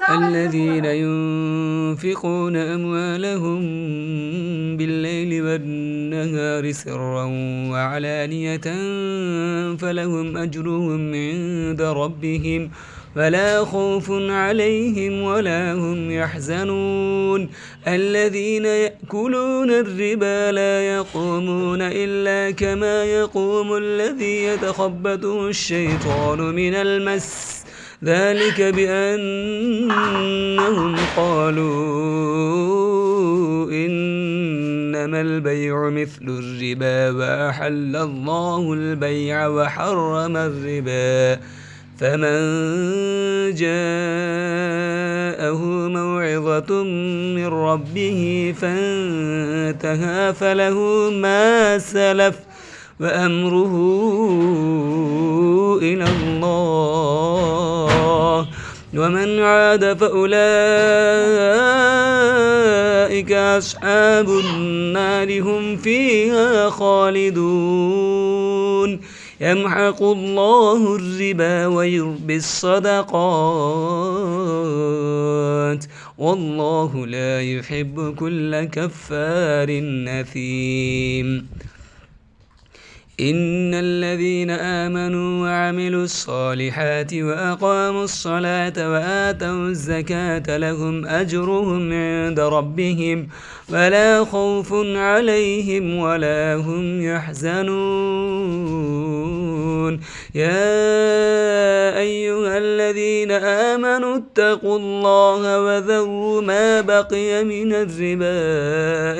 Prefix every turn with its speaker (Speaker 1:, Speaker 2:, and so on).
Speaker 1: الذين ينفقون أموالهم بالليل والنهار سرا وعلانية فلهم أجرهم عند ربهم ولا خوف عليهم ولا هم يحزنون الذين يأكلون الربا لا يقومون إلا كما يقوم الذي يتخبطه الشيطان من المس ذلك بأنهم قالوا إنما البيع مثل الربا وأحل الله البيع وحرم الربا فمن جاءه موعظة من ربه فانتهى فله ما سلف وأمره إلى الله ومن عاد فأولئك أصحاب النار هم فيها خالدون يمحق الله الربا ويربي الصدقات والله لا يحب كل كفار أثيم إن الذين آمنوا وعملوا الصالحات وأقاموا الصلاة وآتوا الزكاة لهم أجرهم عند ربهم ولا خوف عليهم ولا هم يحزنون يا أيها الذين آمنوا اتقوا الله وذروا ما بقي من الربا